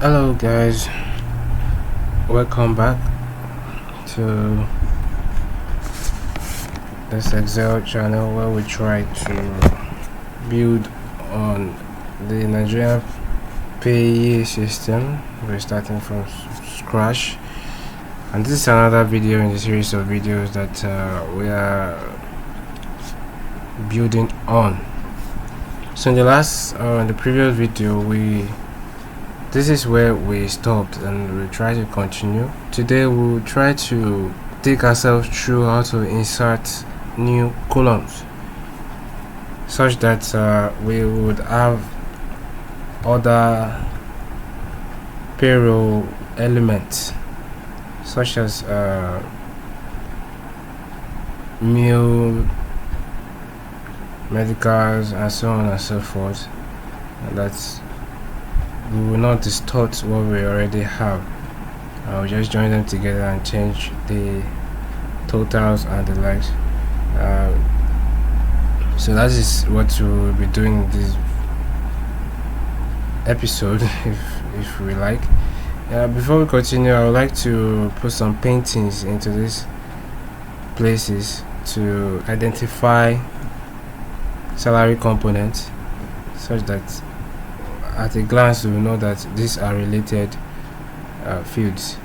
Hello guys, welcome back to this Excel channel where we try to build on the Nigerian PAYE system. We're starting from scratch, and this is another video in the series of videos that we are building on. So in the previous video, this is where we stopped and we'll try to continue. Today we'll try to take ourselves through how to insert new columns such that we would have other payroll elements such as meal, medicals, and so on and so forth, and that's we will not distort what we already have. I'll just join them together and change the totals and the likes. So that is what we will be doing in this episode if we like. Before we continue, I would like to put some paintings into these places to identify salary components such that at a glance we will know that these are related fields.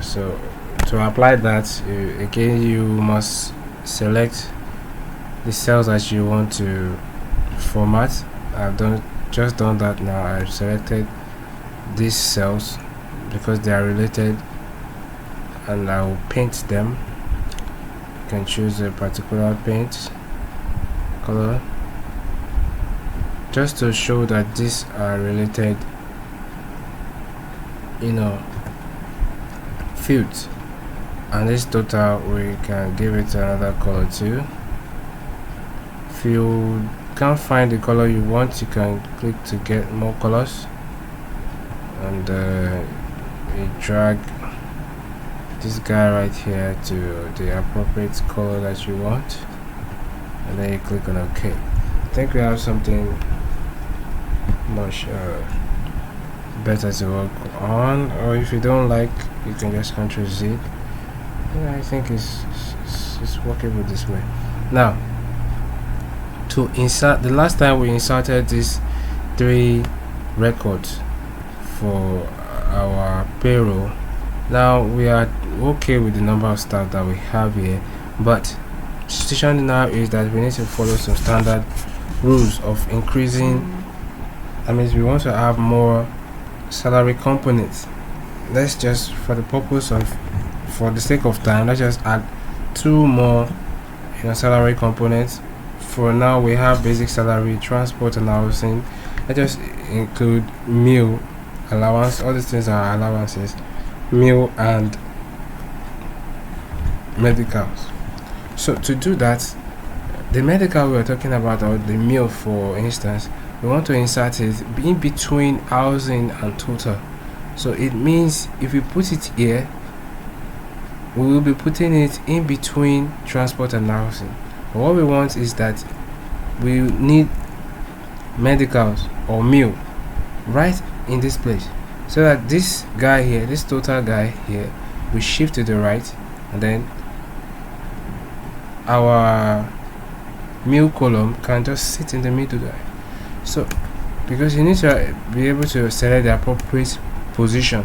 So to apply that, again you must select the cells that you want to format. I've just done that now. I've selected these cells because they are related, and I will paint them. You can choose a particular paint color just to show that these are related fields. And this total, we can give it another color too. If you can't find the color you want, you can click to get more colors, and you drag this guy right here to the appropriate color that you want, and then you click on OK. I think we have something much better to work on, or if you don't like, you can just Ctrl Z. Yeah, I think it's workable this way. Now, to insert, the last time we inserted these 3 records for our payroll. Now we are okay with the number of staff that we have here, but the situation now is that we need to follow some standard rules of increasing. That means we want to have more salary components. Let's just, for the sake of time, let's just add 2 more salary components. For now we have basic salary, transport and housing. Let's just include meal allowance. All these things are allowances, meal and medicals. So to do that, the medical we are talking about, or the meal for instance, we want to insert it in between housing and total. So it means if we put it here, we will be putting it in between transport and housing. But what we want is that we need medicals or meal right in this place, so that this guy here, this total guy here, we shift to the right, and then our meal column can just sit in the middle there. So because you need to be able to select the appropriate position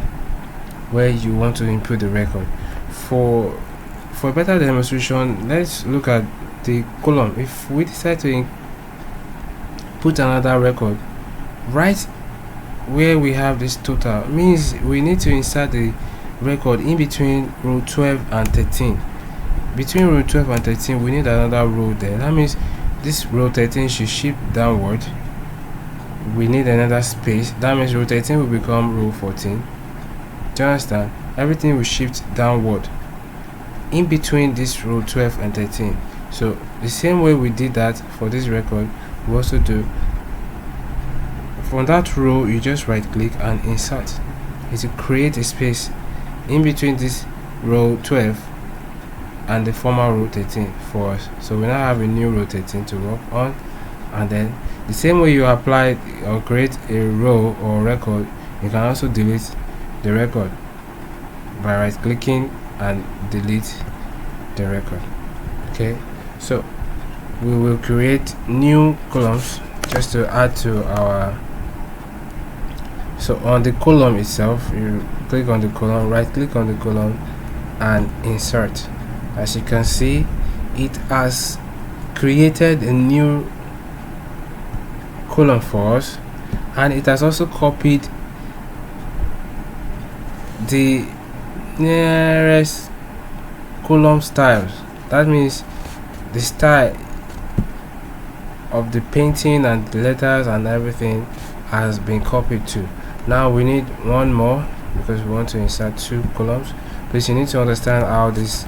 where you want to input the record. For a better demonstration, let's look at the column. If we decide to put another record right where we have this total, means we need to insert the record in between row 12 and 13. Between row 12 and 13 we need another row there. That means this row 13 should shift downward. We need another space. That means row 13 will become row 14. Do you understand? Everything will shift downward in between this row 12 and 13. So the same way we did that for this record, we also do from that row. You just right click and insert. It will create a space in between this row 12 and the former row 13 for us. So we now have a new row 13 to work on, and then the same way you apply or create a row or record You can also delete the record by right clicking and delete the record. Okay, so we will create new columns just to add to our. So on the column itself, you click on the column, right click on the column and insert. As you can see, it has created a new column for us, and it has also copied the nearest column styles. That means the style of the painting and the letters and everything has been copied too. Now we need one more because we want to insert 2 columns. Please, you need to understand how this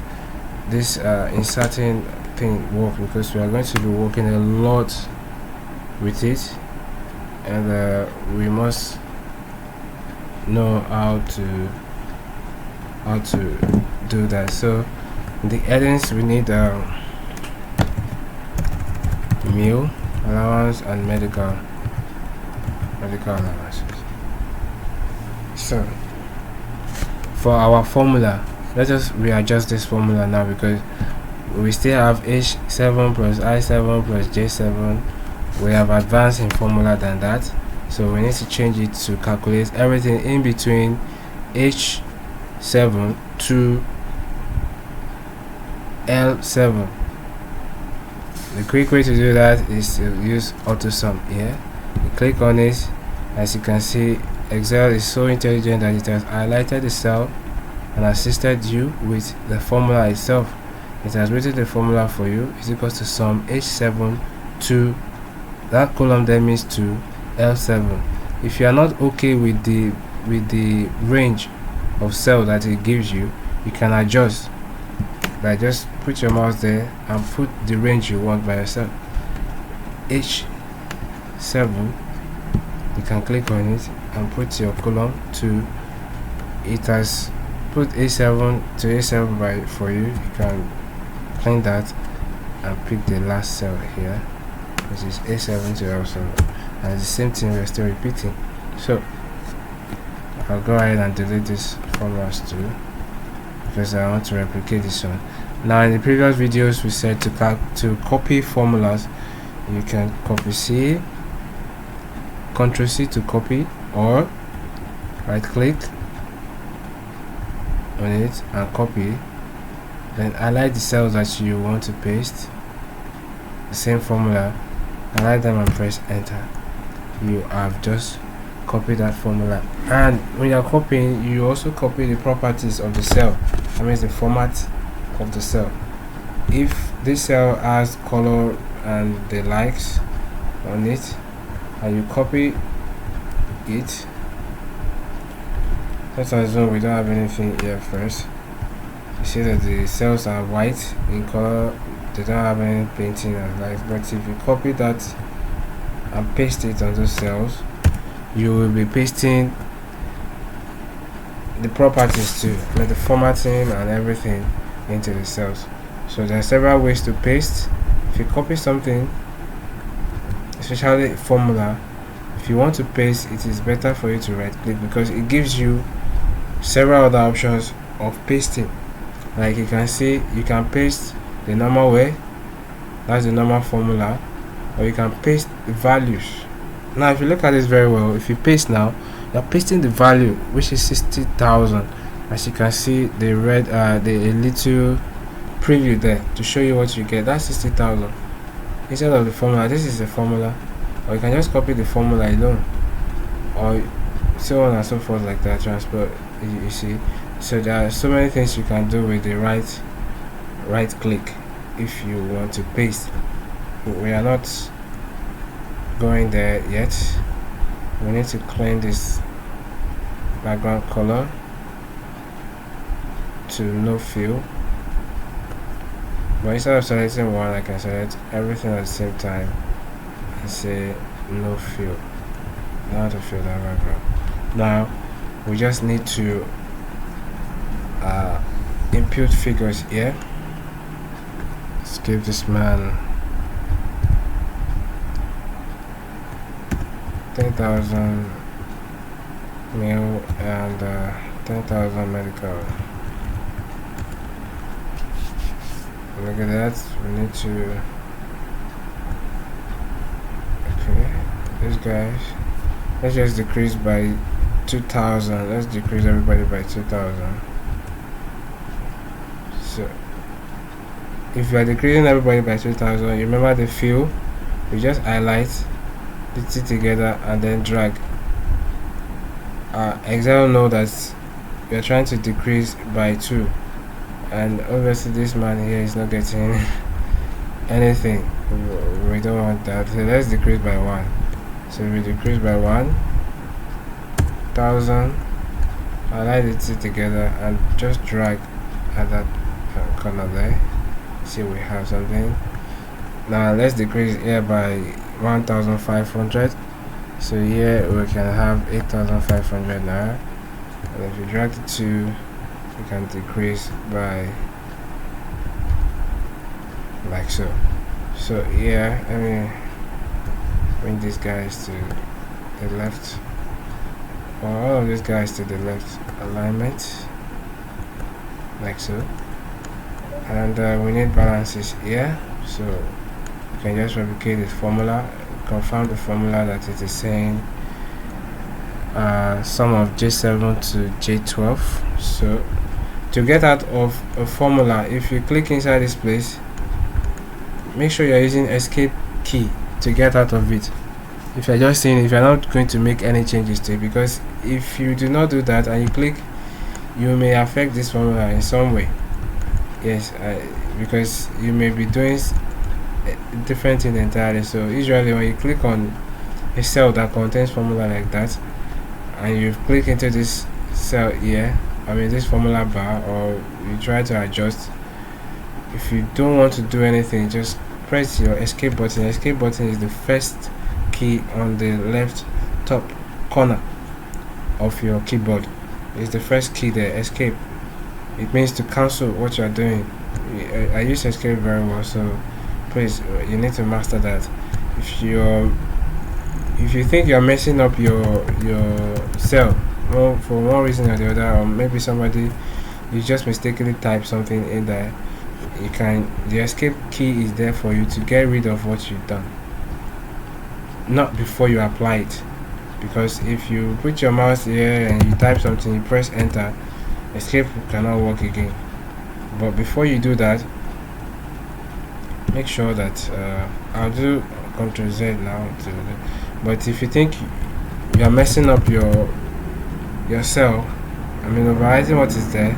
inserting thing works, because we are going to be working a lot with it, and we must know how to do that. So in the headings we need meal allowance and medical allowances. So for our formula, let us readjust this formula now, because we still have H7 plus I7 plus J7. We have advanced in formula than that, so we need to change it to calculate everything in between H7 to L7. The quick way to do that is to use auto sum here. You click on it. As you can see, Excel is so intelligent that it has highlighted the cell and assisted you with the formula itself. It has written the formula for you. Is equals to sum H7 to that column that means to L7. If you are not okay with the range of cell that it gives you, you can adjust by just put your mouse there and put the range you want by yourself. H7, you can click on it and put your column to, it has put A7 to A7 by for you. You can clean that and pick the last cell here, which is A7 to L7, and it's the same thing we're still repeating. So I'll go ahead and delete this formulas too, because I want to replicate this one. Now in the previous videos we said to copy formulas, you can copy C, Ctrl C to copy, or right click on it and copy, then highlight the cells that you want to paste, the same formula, highlight them and press enter. You have just copied that formula. And when you're copying, you also copy the properties of the cell. That means the format of the cell. If this cell has color and the likes on it, and you copy it, let's assume we don't have anything here first. You see that the cells are white in color, they don't have any painting and likes. But if you copy that and paste it on those cells, you will be pasting the properties too, like the formatting and everything into the cells. So there are several ways to paste. If you copy something, especially formula, if you want to paste, it is better for you to right click, because it gives you several other options of pasting. Like you can see, you can paste the normal way, that's the normal formula, or you can paste the values. Now if you look at this very well, if you paste now, you're pasting the value, which is 60,000. As you can see, the red the little preview there to show you what you get. That's 60,000 instead of the formula. This is the formula, or you can just copy the formula alone, or so on and so forth, like that. Transport, you see. So there are so many things you can do with the right click if you want to paste. We are not going there yet. We need to clean this background color to no fill, but instead of selecting one, I can select everything at the same time and say no fill. Now to fill that background. Now we just need to input figures here. Let's give this man 10,000 meal and 10,000 medical. Look at that. We need to, okay, these guys, let's just decrease by 2,000. Let's decrease everybody by 2,000. So if you are decreasing everybody by 2,000, you remember the fill, you just highlight the two together and then drag. Excel know that you're trying to decrease by 2, and obviously this man here is not getting anything. We don't want that, so let's decrease by 1. So we decrease by 1,000, highlight the two together and just drag at that corner there. See, we have something. Now let's decrease here by 1,500. So here we can have 8,500 now, and if you drag the 2, you can decrease by like so. So here, let me bring these guys to the left, or all of these guys to the left alignment, like so. And we need balances here, so you can just replicate the formula, confirm the formula that it is saying sum of J7 to J12. So to get out of a formula, if you click inside this place, make sure you're using escape key to get out of it. If you're just saying, if you're not going to make any changes to it, because if you do not do that and you click, you may affect this formula in some way. Yes, because you may be doing different thing entirely. So usually when you click on a cell that contains formula like that, and you click into this cell here, I mean this formula bar, or you try to adjust, if you don't want to do anything, just press your escape button. Escape button is the first key on the left top corner of your keyboard. It's the first key there, escape. It means to cancel what you are doing. I use escape very well, so please, you need to master that. If you think you're messing up your cell, well, for one reason or the other, or maybe somebody, you just mistakenly type something in there, you can, the escape key is there for you to get rid of what you've done, not before you apply it. Because if you put your mouse here and you type something, you press enter, escape cannot work again. But before you do that, make sure that I'll do Ctrl Z now to, but if you think you are messing up your cell, I mean overwriting what is there,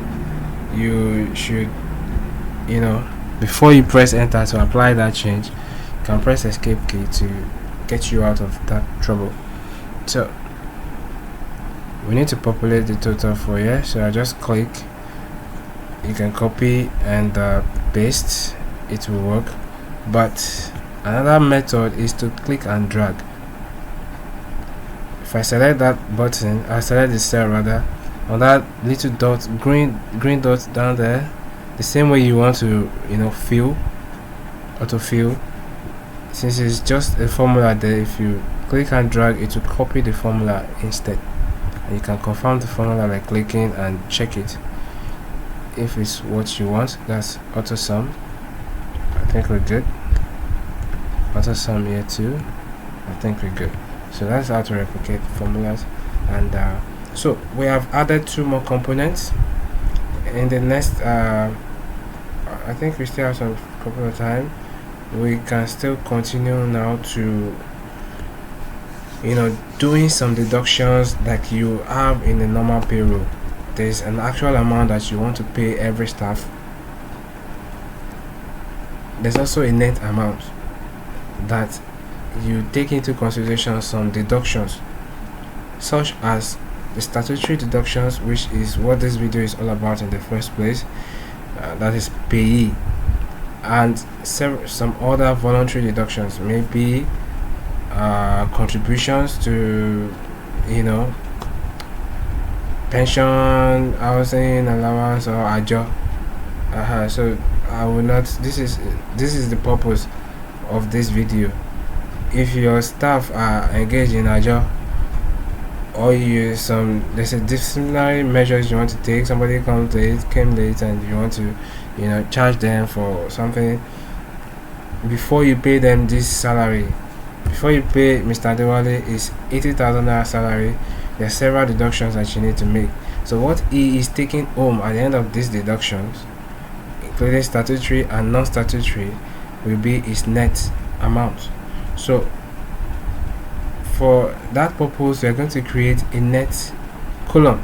you should, you know, before you press enter to apply that change, you can press escape key to get you out of that trouble. So we need to populate the total for here, so I just click, you can copy and paste, it will work. But another method is to click and drag. If I select that button, I select the cell rather, on that little dot, green dot down there, the same way you want to, you know, fill, autofill, since it's just a formula there, if you click and drag, it will copy the formula instead, and you can confirm the formula by clicking and check it if it's what you want. That's auto sum. I think we're good. Auto sum here too. I think we're good. So that's how to replicate formulas. And so we have added 2 more components. In the next I think we still have some couple of time, we can still continue now to, you know, doing some deductions like you have in the normal payroll. There's an actual amount that you want to pay every staff. There's also a net amount that you take into consideration some deductions, such as the statutory deductions, which is what this video is all about in the first place, that is PAYE, and some other voluntary deductions, maybe contributions to, you know, pension, housing allowance, or ajo. So I will not, this is the purpose of this video. If your staff are engaged in ajo, or you some there's a disciplinary measures you want to take. Somebody came late, and you want to, charge them for something. Before you pay them this salary, before you pay Mr. Adewale is 80,000 naira salary, there are several deductions that you need to make. So what he is taking home at the end of these deductions, including statutory and non-statutory, will be his net amount. So for that purpose, we are going to create a net column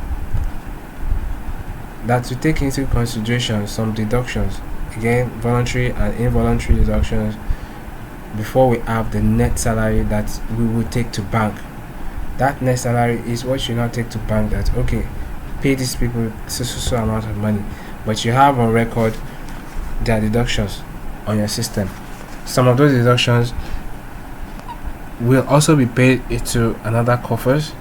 that will take into consideration some deductions, again voluntary and involuntary deductions, before we have the net salary that we will take to bank. That net salary is what you now take to bank, that okay, pay these people so amount of money, but you have on record their deductions on your system. Some of those deductions will also be paid into another coffers,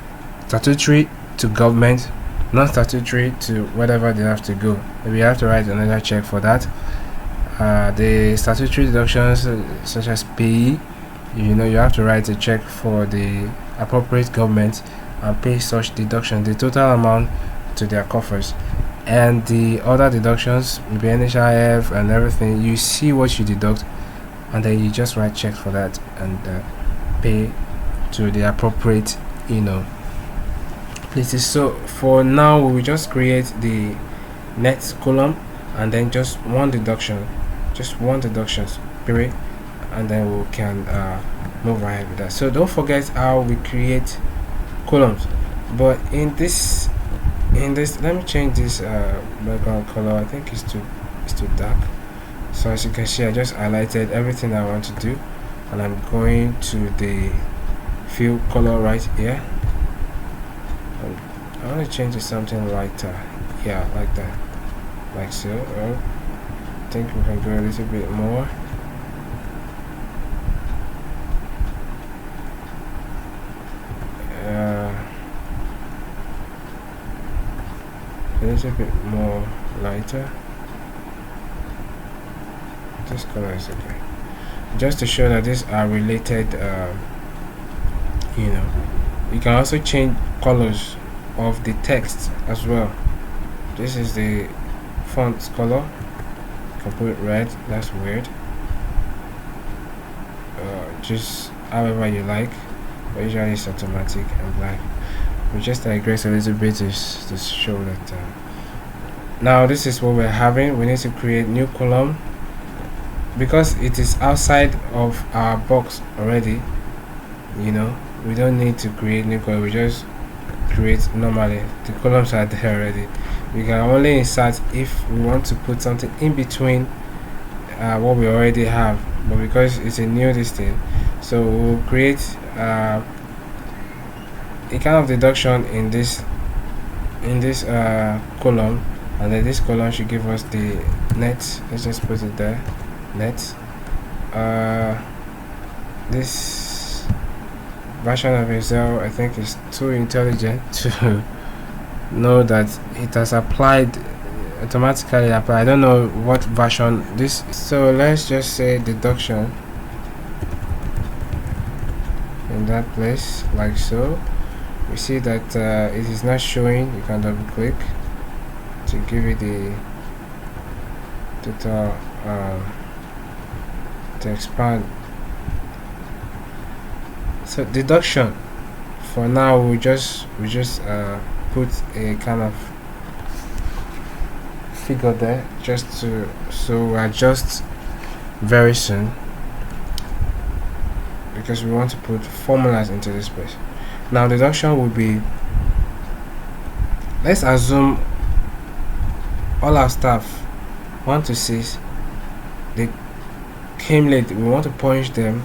statutory to government, non-statutory to whatever they have to go. Maybe you have to write another check for that. The statutory deductions, such as PAYE, you have to write a check for the appropriate government and pay such deduction, the total amount, to their coffers. And the other deductions, maybe NHIF and everything, you see what you deduct, and then you just write checks for that and pay to the appropriate places. So for now, we will just create the net column, and then just one deduction period, and then we can move ahead with that. So don't forget how we create columns. But in this let me change this background color. I think it's too dark. So as you can see, I just highlighted everything I want to do, and I'm going to the fill color right here. I want to change it to something lighter, like that, like so. I think we can go a little bit more. A little bit more lighter. This color is okay, just to show that these are related. You can also change colors of the text as well. This is the font color. You can put it red, that's weird. Just however you like, but usually it's automatic and black. We just digress a little bit to show that now this is what we're having. We need to create new column because it is outside of our box already. We don't need to create new column, we just create normally. The columns are there already. We can only insert if we want to put something in between what we already have, but because it's a new listing, so we'll create a kind of deduction in this column, and then this column should give us the net. Let's just put it there, net. This version of Excel, I think, is too intelligent to know that it has applied automatically. I don't know what version this. So let's just say deduction in that place, like so. We see that it is not showing. You can double click to give it the total to expand. So deduction, for now we just put a kind of figure there, just so we adjust very soon, because we want to put formulas into this place. Now deduction will be, let's assume all our staff 1 to 6, they came late. We want to punish them.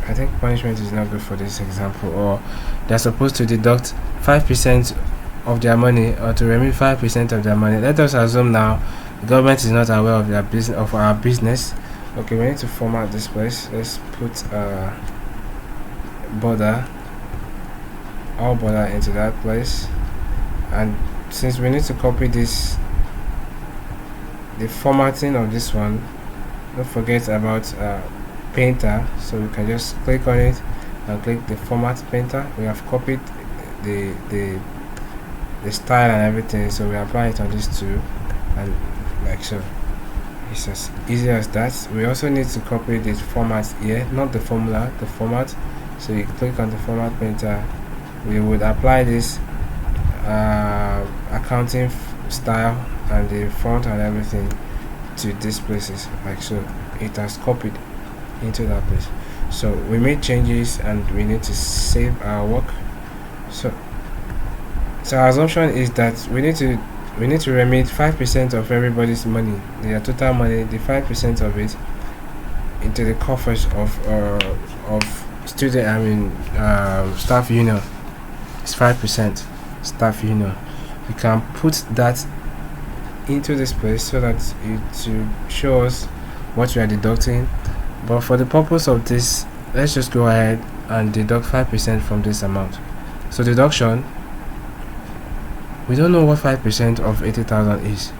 I think punishment is not good for this example. Or they're supposed to deduct 5% of their money, or to remit 5% of their money. Let us assume now the government is not aware of their business, of our business. Okay, we need to format this place. Let's put border, all border into that place. And since we need to copy this, the formatting of this one, don't forget about painter, so we can just click on it and click the format painter. We have copied the style and everything, so we apply it on these two, and like so. It's as easy as that. We also need to copy the format here, not the formula, the format. So you click on the format painter. We would apply this accounting style and the font and everything to these places, like so. It has copied into that place. So we made changes and we need to save our work. So our assumption is that we need to remit 5% of everybody's money, their total money, the 5% of it, into the coffers of student, staff union. It's 5% staff union. You can put that into this place so that it shows what we are deducting. But for the purpose of this, let's just go ahead and deduct 5% from this amount. So deduction, we don't know what 5% of 80,000 is.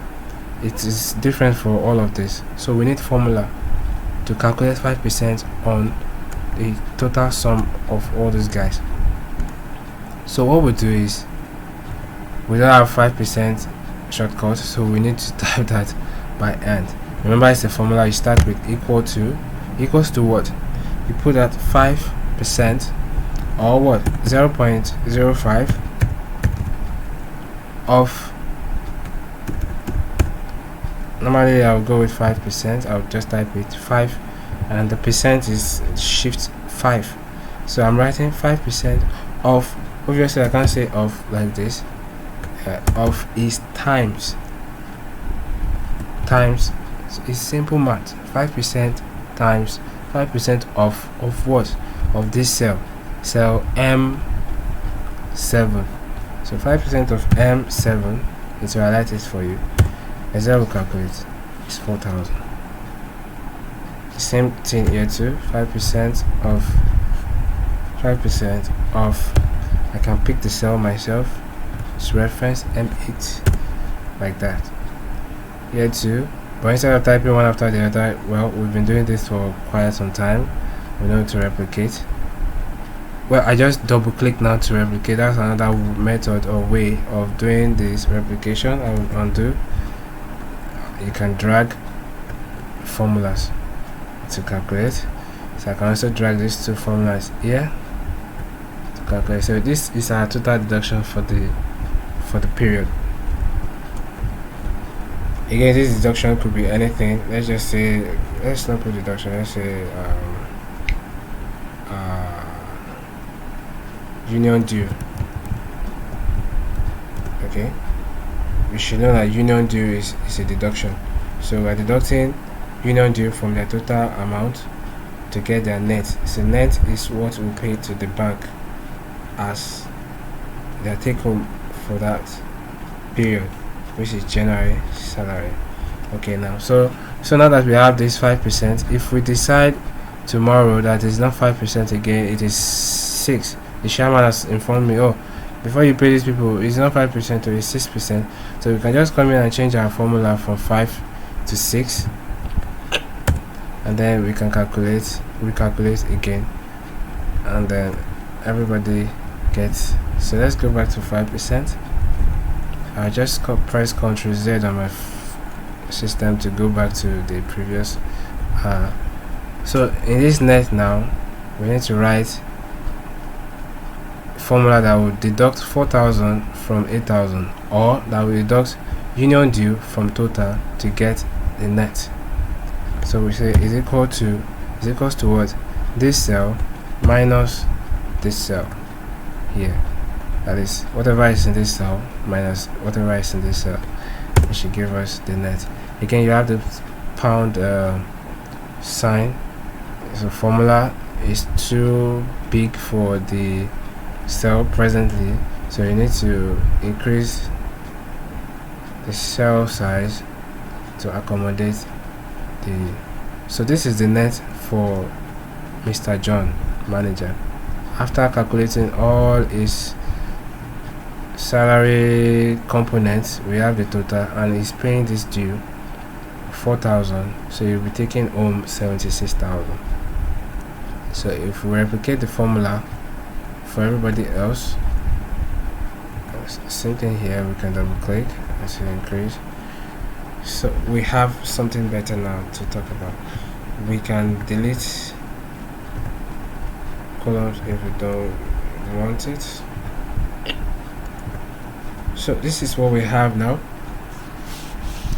It is different for all of this, so we need formula to calculate 5% on the total sum of all these guys. So what we do is, we don't have 5% shortcut, so we need to type that by hand. Remember, it's a formula. You start with equals to what? You put that 5% or what, 0.05 of, normally I'll go with 5%. I'll just type it 5 and the percent is shift 5, so I'm writing 5% of, obviously I can't say of like this, of is times, so it's simple math. 5% times 5% of what? Of this cell M7. So 5% of M7, it will highlight it for you. As I will calculate, it's 4,000. The same thing here too. 5% of, I can pick the cell myself. It's reference M8, like that. Here too. But instead of typing one after the other, well, we've been doing this for quite some time. We know to replicate. Well, I just double click now to replicate. That's another method or way of doing this replication. I will undo. You can drag formulas to calculate. So I can also drag these two formulas here to calculate. So this is our total deduction for the period. Again, this deduction could be anything. Let's just say, let's not put deduction. Let's say union due. Okay, we should know that union due is a deduction. So we're deducting union due from their total amount to get their net. So net is what we pay to the bank as their take home for that period, which is January salary. Okay, now so now that we have this 5%, if we decide tomorrow that it's not 5% again, it is 6. The chairman has informed me, oh, before you pay these people, it's not 5% or it's 6%. So we can just come in and change our formula from 5 to 6, and then we can recalculate again, and then everybody gets. So let's go back to 5%. I just press Ctrl Z on my system to go back to the previous. So in this net now, we need to write formula that will deduct 4,000 from 8,000, or that will deduct union due from total to get the net. So we say is equals to what? This cell minus this cell here. That is whatever is in this cell minus whatever is in this cell. It should give us the net. Again, you have the pound sign. So formula is too big for the cell presently, so you need to increase the cell size to accommodate the. So this is the net for Mr. John, manager. After calculating all his salary components, we have the total, and he's paying this due 4,000, so you'll be taking home 76,000. So if we replicate the formula for everybody else, same thing here, we can double click and see increase. So we have something better now to talk about. We can delete columns if we don't want it. So this is what we have now.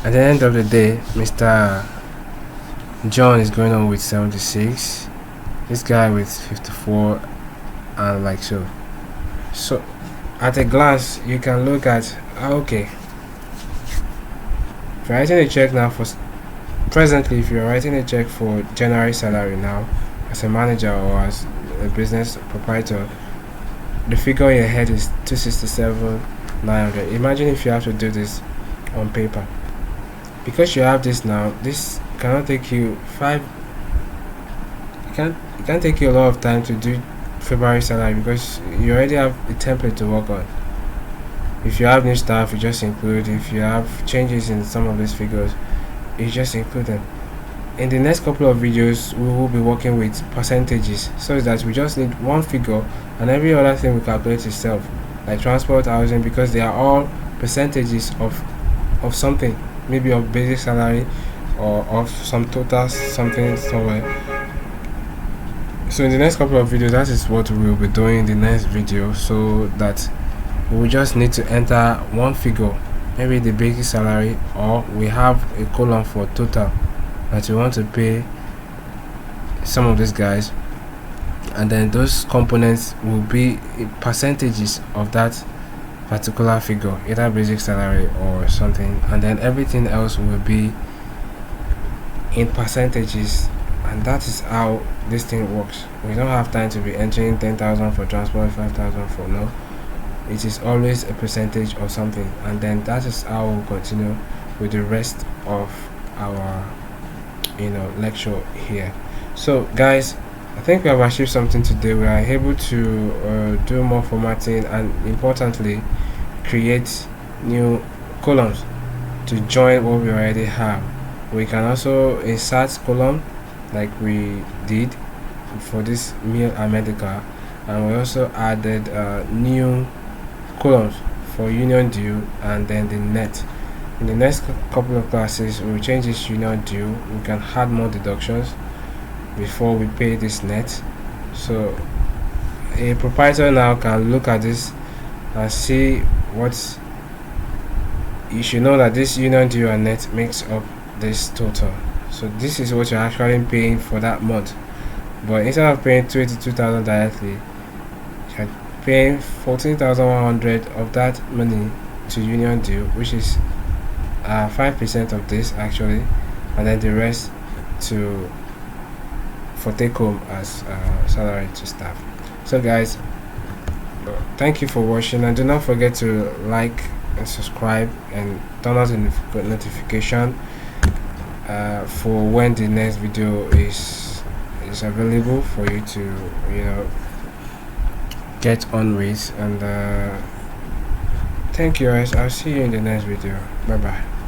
At the end of the day, Mr. John is going on with 76, this guy with 54, and like so. So at a glance you can look at okay, if you're writing a check now for presently, if you're writing a check for January salary now as a manager or as a business proprietor, the figure in your head is 267,900. Imagine if you have to do this on paper. Because you have this now, this cannot take you it can't take you a lot of time to do February salary, because you already have a template to work on. If you have new staff, you just include. If you have changes in some of these figures, you just include them. In the next couple of videos, we will be working with percentages, so that we just need one figure and every other thing will calculate itself, like transport, housing, because they are all percentages of something, maybe of basic salary or of some total something somewhere. So in the next couple of videos, that is what we will be doing in the next video, so that we just need to enter one figure, maybe the basic salary, or we have a column for total that we want to pay some of these guys, and then those components will be percentages of that particular figure, either basic salary or something, and then everything else will be in percentages. And that is how this thing works. We don't have time to be entering 10,000 for transport, 5,000 for no. It is always a percentage or something, and then that is how we'll continue with the rest of our lecture here. So guys, I think we have achieved something today. We are able to do more formatting, and importantly create new columns to join what we already have. We can also insert column like we did for this meal and medical, and we also added new columns for union due and then the net. In the next couple of classes, we will change this union due. We can add more deductions before we pay this net. So a proprietor now can look at this and see what you should know, that this union due and net makes up this total. So this is what you're actually paying for that month, but instead of paying 22,000 directly, you're paying 14,100 of that money to union due, which is 5% of this actually, and then the rest for take home as salary to staff. So guys, thank you for watching, and do not forget to like and subscribe and turn on the notification for when the next video is available for you to get on with. And thank you guys. I'll see you in the next video. Bye bye.